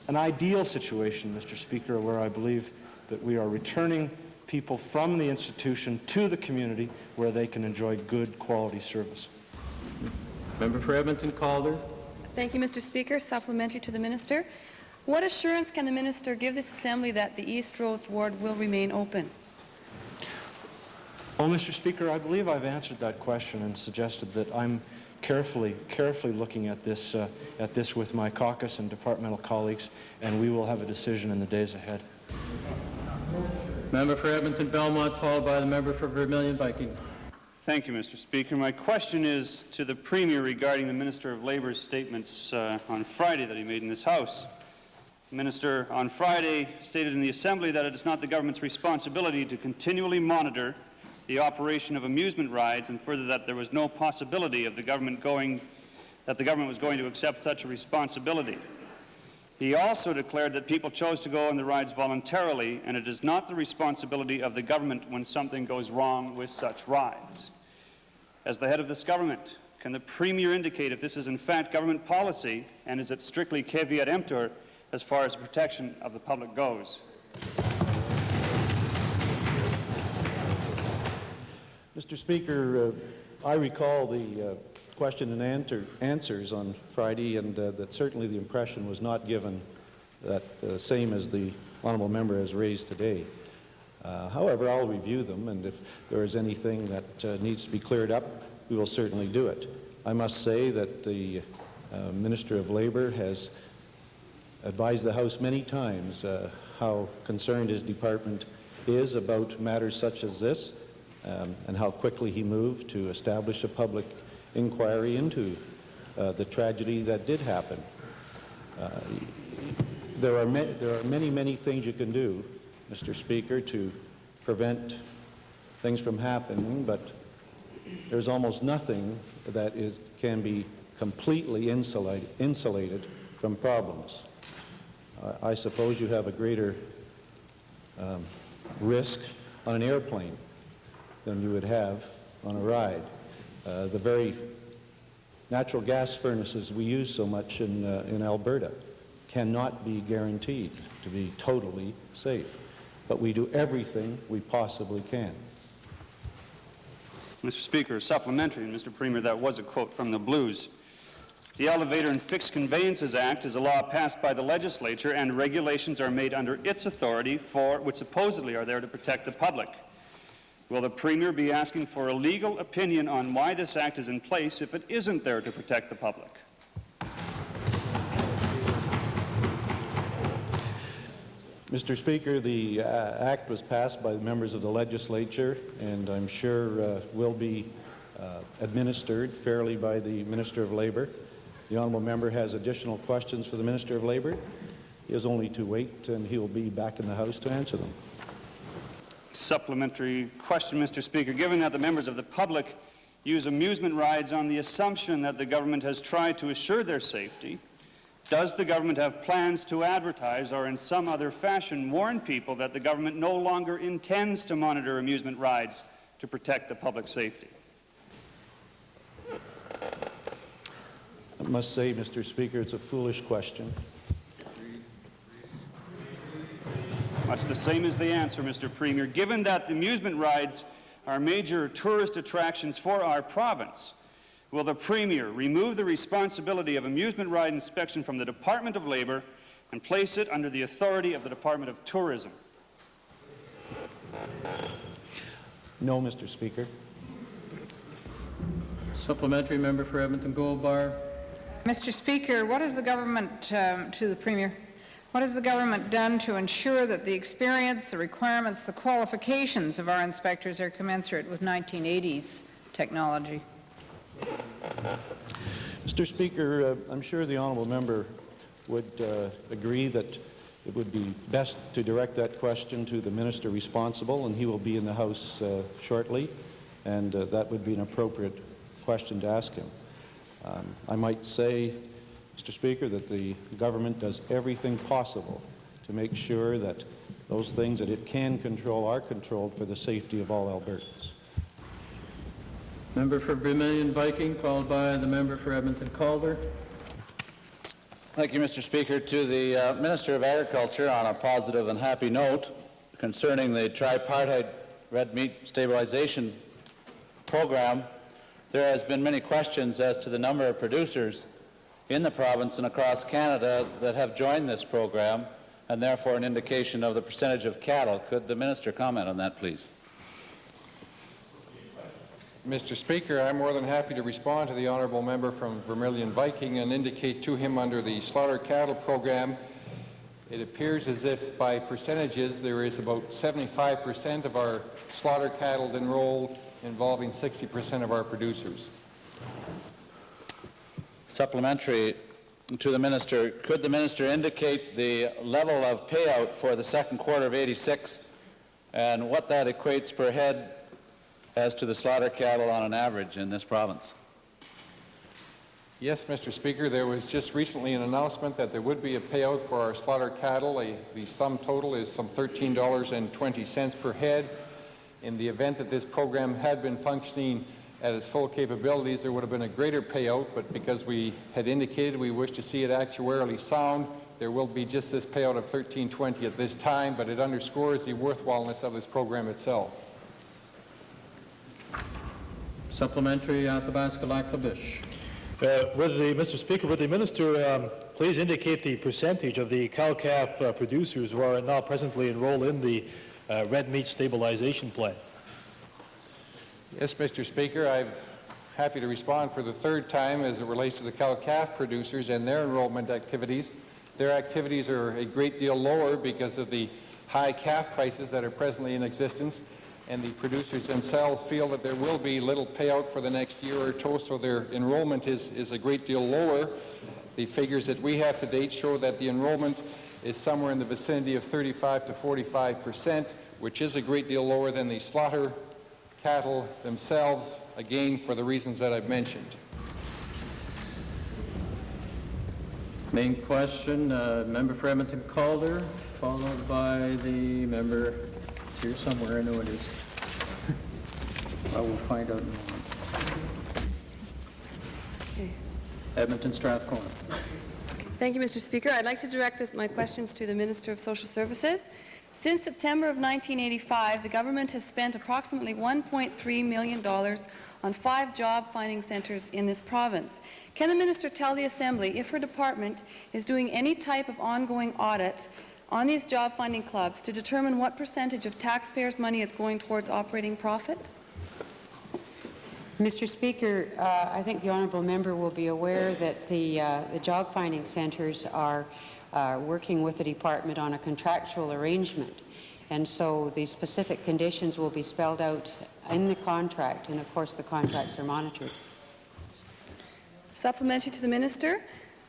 [SPEAKER 8] an ideal situation, Mr. Speaker, where I believe that we are returning people from the institution to the community where they can enjoy good quality service.
[SPEAKER 1] Member for Edmonton Calder.
[SPEAKER 21] Thank you, Mr. Speaker. Supplementary to the minister. What assurance can the minister give this Assembly that the East Rose ward will remain open?
[SPEAKER 8] Well, Mr. Speaker, I believe I've answered that question and suggested that I'm carefully looking at this with my caucus and departmental colleagues, and we will have a decision in the days ahead.
[SPEAKER 1] Member for Edmonton Belmont, followed by the member for Vermilion Viking.
[SPEAKER 22] Thank you, Mr. Speaker. My question is to the Premier regarding the Minister of Labour's statements on Friday that he made in this House. The Minister on Friday stated in the Assembly that it is not the government's responsibility to continually monitor the operation of amusement rides, and further that there was no possibility of the government was going to accept such a responsibility. He also declared that people chose to go on the rides voluntarily, and it is not the responsibility of the government when something goes wrong with such rides. As the head of this government, can the Premier indicate if this is in fact government policy, and is it strictly caveat emptor as far as the protection of the public goes?
[SPEAKER 8] Mr. Speaker, I recall the question and answers on Friday, and that certainly the impression was not given that same as the honourable member has raised today. However, I'll review them, and if there is anything that needs to be cleared up, we will certainly do it. I must say that the Minister of Labour has advised the House many times how concerned his department is about matters such as this, and how quickly he moved to establish a public inquiry into the tragedy that did happen. There are many things you can do, Mr. Speaker, to prevent things from happening, but there's almost nothing that can be completely insulated from problems. I suppose you have a greater risk on an airplane than you would have on a ride. The very natural gas furnaces we use so much in Alberta cannot be guaranteed to be totally safe, but we do everything we possibly can.
[SPEAKER 22] Mr. Speaker, supplementary, and Mr. Premier, that was a quote from the Blues. The Elevator and Fixed Conveyances Act is a law passed by the legislature, and regulations are made under its authority which supposedly are there to protect the public. Will the Premier be asking for a legal opinion on why this act is in place if it isn't there to protect the public?
[SPEAKER 8] Mr. Speaker, the act was passed by the members of the legislature, and I'm sure will be administered fairly by the Minister of Labour. The honourable member has additional questions for the Minister of Labour. He has only to wait, and he will be back in the House to answer them.
[SPEAKER 22] Supplementary question, Mr. Speaker. Given that the members of the public use amusement rides on the assumption that the government has tried to assure their safety, does the government have plans to advertise or in some other fashion warn people that the government no longer intends to monitor amusement rides to protect the public safety?
[SPEAKER 8] I must say, Mr. Speaker, it's a foolish question.
[SPEAKER 22] Much the same as the answer, Mr. Premier. Given that the amusement rides are major tourist attractions for our province, will the Premier remove the responsibility of amusement ride inspection from the Department of Labour and place it under the authority of the Department of Tourism?
[SPEAKER 8] No, Mr. Speaker.
[SPEAKER 1] Supplementary member for Edmonton Gold Bar.
[SPEAKER 10] Mr. Speaker, what has the government, to the Premier, what has the government done to ensure that the experience, the requirements, the qualifications of our inspectors are commensurate with 1980s technology?
[SPEAKER 8] Mr. Speaker, I'm sure the honourable member would agree that it would be best to direct that question to the minister responsible, and he will be in the House shortly, and that would be an appropriate question to ask him. I might say, Mr. Speaker, that the government does everything possible to make sure that those things that it can control are controlled for the safety of all Albertans.
[SPEAKER 1] Member for Vermilion Viking, followed by the member for Edmonton Calder.
[SPEAKER 5] Thank you, Mr. Speaker. To the Minister of Agriculture, on a positive and happy note concerning the tripartite red meat stabilization program, there has been many questions as to the number of producers in the province and across Canada that have joined this program, and therefore an indication of the percentage of cattle. Could the minister comment on that, please?
[SPEAKER 20] Mr. Speaker, I'm more than happy to respond to the honourable member from Vermilion Viking and indicate to him under the slaughter cattle program, it appears as if by percentages there is about 75% of our slaughter cattle enrolled, involving 60% of our producers.
[SPEAKER 5] Supplementary to the minister, could the minister indicate the level of payout for the second quarter of '86 and what that equates per head as to the slaughter cattle on an average in this province?
[SPEAKER 20] Yes, Mr. Speaker, there was just recently an announcement that there would be a payout for our slaughter cattle. The sum total is some $13.20 per head. In the event that this program had been functioning at its full capabilities, there would have been a greater payout, but because we had indicated we wish to see it actuarially sound, there will be just this payout of $13.20 at this time, but it underscores the worthwhileness of this program itself.
[SPEAKER 1] Supplementary, Athabasca Lac-La-Biche.
[SPEAKER 6] Mr. Speaker, would the minister please indicate the percentage of the cow-calf producers who are now presently enrolled in the red meat stabilization plan?
[SPEAKER 20] Yes, Mr. Speaker, I'm happy to respond for the third time as it relates to the cow-calf producers and their enrollment activities. Their activities are a great deal lower because of the high calf prices that are presently in existence, and the producers themselves feel that there will be little payout for the next year or two, so their enrollment is a great deal lower. The figures that we have to date show that the enrollment is somewhere in the vicinity of 35 to 45%, which is a great deal lower than the slaughter cattle themselves, again, for the reasons that I've mentioned.
[SPEAKER 1] Main question, member for Edmonton Calder, followed by the member, it's here somewhere, I know it is. I will find out in a moment.
[SPEAKER 23] Okay.
[SPEAKER 1] Edmonton Strathcona.
[SPEAKER 23] Thank you, Mr. Speaker. I'd like to direct my questions to the Minister of Social Services. Since September of 1985, the government has spent approximately $1.3 million on 5 job-finding centres in this province. Can the minister tell the Assembly if her department is doing any type of ongoing audit on these job-finding clubs to determine what percentage of taxpayers' money is going towards operating profit?
[SPEAKER 24] Mr. Speaker, I think the honourable member will be aware that the job-finding centres are
[SPEAKER 2] working with the department on a contractual arrangement. And so the specific conditions will be spelled out in the contract, and of course the contracts are monitored.
[SPEAKER 23] Supplementary to the Minister.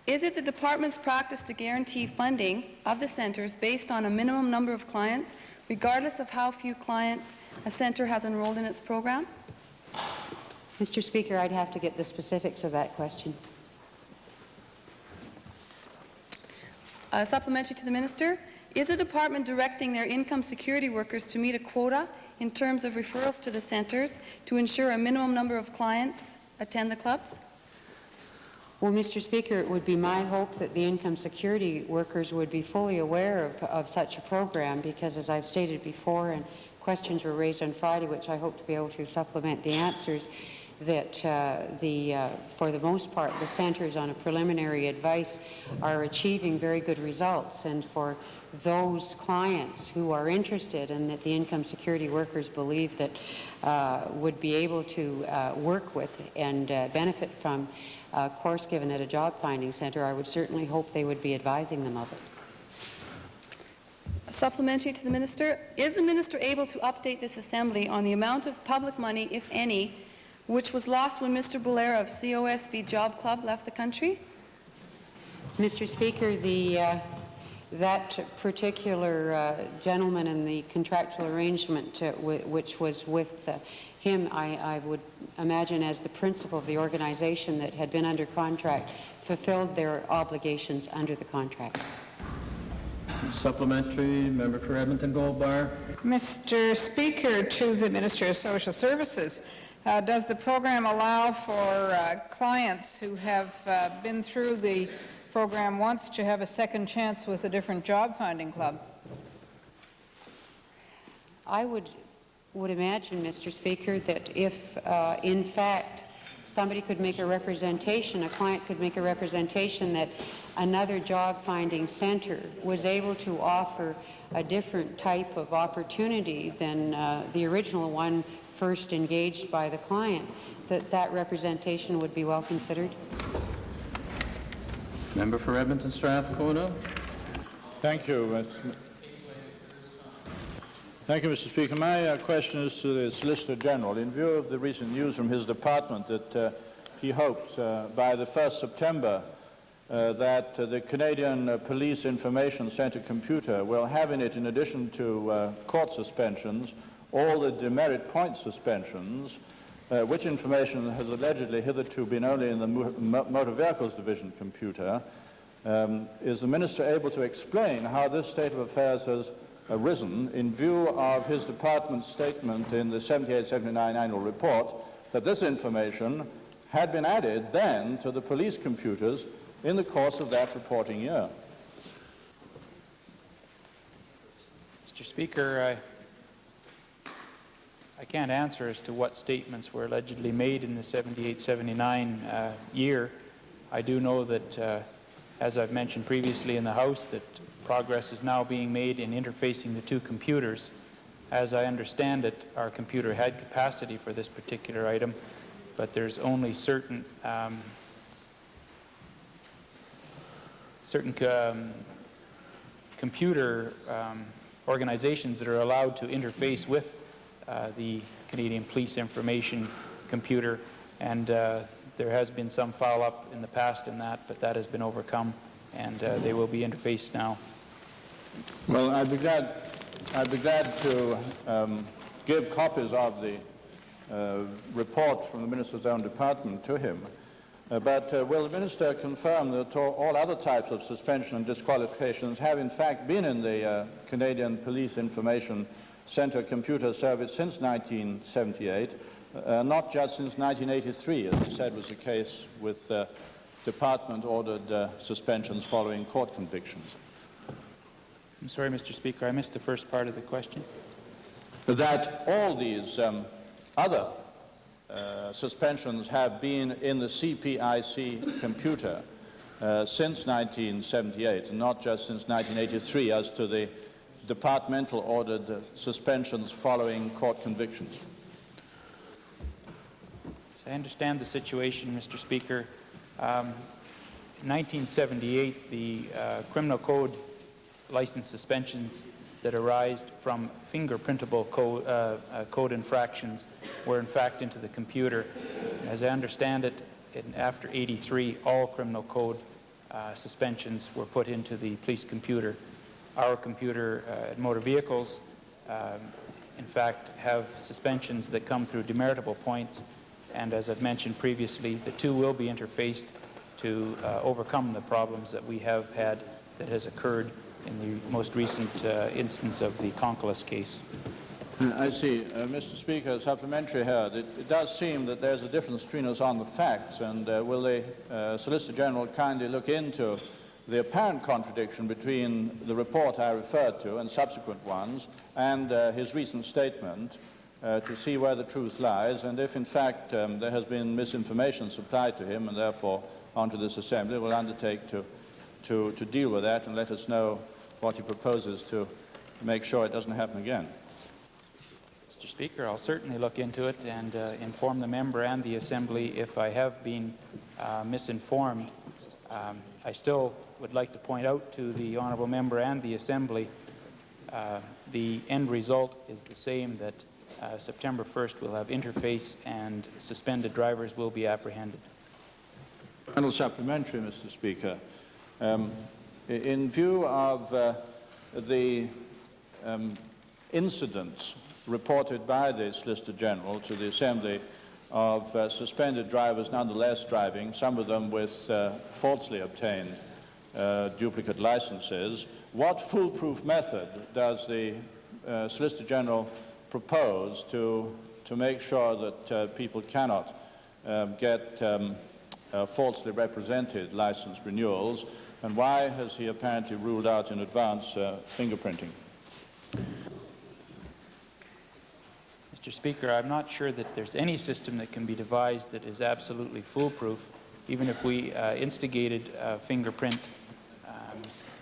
[SPEAKER 23] Is it the department's practice to guarantee funding of the centres based on a minimum number of clients, regardless of how few clients a centre has enrolled in its program?
[SPEAKER 2] Mr. Speaker, I'd have to get the specifics of that question.
[SPEAKER 23] Supplementary to the Minister. Is the department directing their income security workers to meet a quota in terms of referrals to the centres to ensure a minimum number of clients attend the clubs?
[SPEAKER 2] Well, Mr. Speaker, it would be my hope that the income security workers would be fully aware of such a program, because as I've stated before, and questions were raised on Friday, which I hope to be able to supplement the answers, that for the most part, the centres on a preliminary advice are achieving very good results. And for those clients who are interested and that the income security workers believe that would be able to work with and benefit from a course given at a job finding centre, I would certainly hope they would be advising them of it.
[SPEAKER 23] Supplementary to the Minister. Is the Minister able to update this Assembly on the amount of public money, if any, which was lost when Mr. Belair of COSB Job Club left the country?
[SPEAKER 2] Mr. Speaker, that particular gentleman in the contractual arrangement which was with him, I would imagine as the principal of the organization that had been under contract, fulfilled their obligations under the contract.
[SPEAKER 1] Supplementary, member for Edmonton Gold Bar.
[SPEAKER 10] Mr. Speaker, to the Minister of Social Services, does the program allow for clients who have been through the program once to have a second chance with a different job finding club?
[SPEAKER 2] I would imagine, Mr. Speaker, that if in fact somebody could make a representation, a client could make a representation that another job finding centre was able to offer a different type of opportunity than the original one first engaged by the client, that representation would be well considered.
[SPEAKER 1] Member for Edmonton Strathcona.
[SPEAKER 7] Thank you. Thank you, Mr. Speaker. My question is to the Solicitor General. In view of the recent news from his department that he hopes by the 1st September that the Canadian Police Information Centre computer will have in it, in addition to court suspensions, all the demerit point suspensions, which information has allegedly hitherto been only in the Motor Vehicles Division computer. Is the Minister able to explain how this state of affairs has arisen in view of his department's statement in the 78-79 annual report that this information had been added then to the police computers in the course of that reporting year?
[SPEAKER 9] Mr. Speaker, I can't answer as to what statements were allegedly made in the 78-79 year. I do know that, as I've mentioned previously in the House, that progress is now being made in interfacing the two computers. As I understand it, our computer had capacity for this particular item, but there's only certain computer organizations that are allowed to interface with the Canadian Police Information computer, and there has been some follow-up in the past in that, but that has been overcome, and they will be interfaced now.
[SPEAKER 7] Well, I'd be glad to give copies of the report from the Minister's own department to him. But will the Minister confirm that all other types of suspension and disqualifications have in fact been in the Canadian Police Information Centre computer service since 1978, not just since 1983, as he said was the case with department-ordered suspensions following court convictions?
[SPEAKER 9] I'm sorry, Mr. Speaker, I missed the first part of the question.
[SPEAKER 7] That all these other suspensions have been in the CPIC computer since 1978, and not just since 1983 as to the departmental ordered suspensions following court convictions.
[SPEAKER 9] As I understand the situation, Mr. Speaker, In 1978, the criminal code license suspensions that arised from fingerprintable code infractions were in fact into the computer. As I understand it, after 83, all criminal code suspensions were put into the police computer. Our computer at motor vehicles, in fact, have suspensions that come through demeritable points, and as I've mentioned previously, the two will be interfaced to overcome the problems that we have had that has occurred in the most recent instance of the Concolas case.
[SPEAKER 7] I see. Mr. Speaker, supplementary here. It does seem that there's a difference between us on the facts, and will the Solicitor General kindly look into the apparent contradiction between the report I referred to and subsequent ones and his recent statement to see where the truth lies, and if in fact there has been misinformation supplied to him and therefore onto this Assembly, will undertake to deal with that and let us know what he proposes to make sure it doesn't happen again.
[SPEAKER 9] Mr. Speaker, I'll certainly look into it and inform the member and the Assembly if I have been misinformed. I still would like to point out to the honourable member and the Assembly the end result is the same, that September 1st we'll have interface and suspended drivers will be apprehended.
[SPEAKER 7] Final supplementary, Mr. Speaker. In view of the incidents reported by the Solicitor General to the Assembly of suspended drivers nonetheless driving, some of them with falsely obtained duplicate licenses, what foolproof method does the Solicitor General propose to make sure that people cannot get falsely represented license renewals, and why has he apparently ruled out in advance fingerprinting?
[SPEAKER 9] Mr. Speaker, I'm not sure that there's any system that can be devised that is absolutely foolproof, even if we instigated fingerprint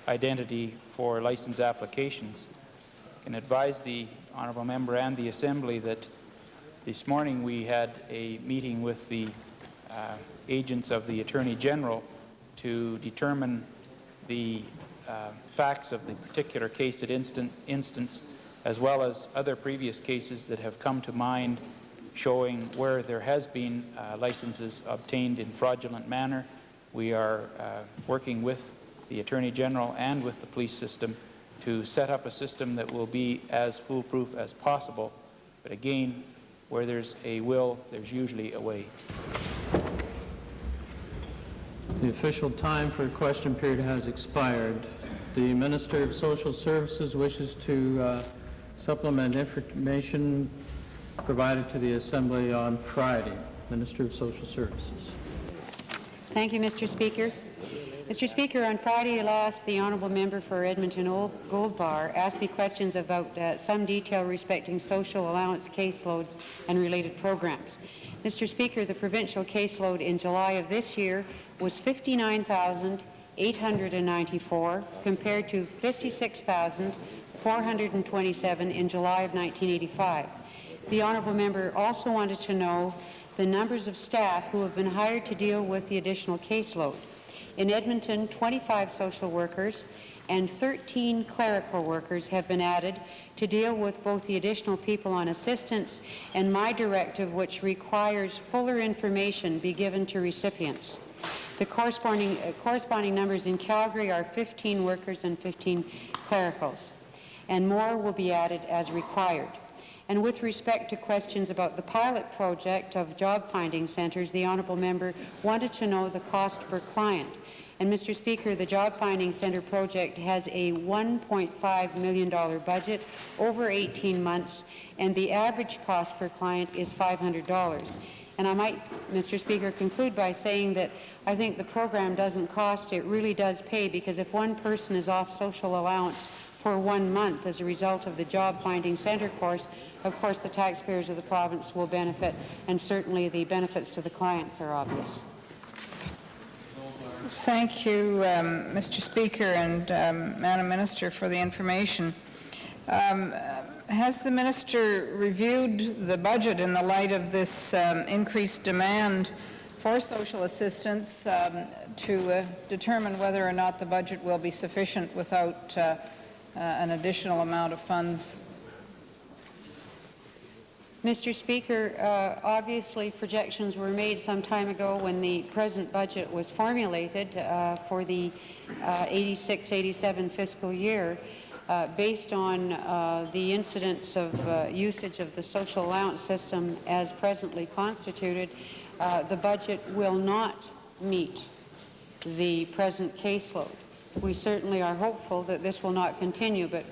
[SPEAKER 9] identity for license applications. I can advise the honourable member and the Assembly that this morning we had a meeting with the agents of the Attorney General to determine the facts of the particular case at instance, as well as other previous cases that have come to mind showing where there has been licenses obtained in fraudulent manner. We are working with the Attorney General and with the police system to set up a system that will be as foolproof as possible. But again, where there's a will, there's usually a way.
[SPEAKER 1] The official time for question period has expired. The Minister of Social Services wishes to supplement information provided to the Assembly on Friday. Minister of Social Services.
[SPEAKER 2] Thank you, Mr. Speaker. Mr. Speaker, on Friday last, the Honourable Member for Edmonton Gold Bar asked me questions about some detail respecting social allowance caseloads and related programs. Mr. Speaker, the provincial caseload in July of this year was 59,894 compared to 56,427 in July of 1985. The Honourable Member also wanted to know the numbers of staff who have been hired to deal with the additional caseload. In Edmonton, 25 social workers and 13 clerical workers have been added to deal with both the additional people on assistance and my directive, which requires fuller information be given to recipients. The corresponding numbers in Calgary are 15 workers and 15 clericals, and more will be added as required. And with respect to questions about the pilot project of job finding centres, the Honourable Member wanted to know the cost per client. And Mr. Speaker, the Job Finding Centre project has a $1.5 million budget over 18 months, and the average cost per client is $500. And I might, Mr. Speaker, conclude by saying that I think the program doesn't cost, it really does pay, because if one person is off social allowance for 1 month as a result of the Job Finding Centre course, of course the taxpayers of the province will benefit, and certainly the benefits to the clients are obvious.
[SPEAKER 10] Thank you, Mr. Speaker, and Madam Minister, for the information. Has the Minister reviewed the budget in the light of this increased demand for social assistance to determine whether or not the budget will be sufficient without an additional amount of funds.
[SPEAKER 2] Mr. Speaker, obviously projections were made some time ago when the present budget was formulated for the 86-87 fiscal year. Based on the incidence of usage of the social allowance system as presently constituted, the budget will not meet the present caseload. We certainly are hopeful that this will not continue, but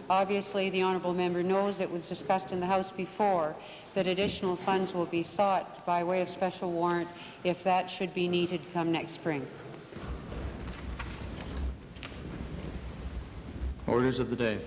[SPEAKER 2] obviously the honourable member knows it was discussed in the House before that additional funds will be sought by way of special warrant if that should be needed come next spring.
[SPEAKER 1] Orders of the day.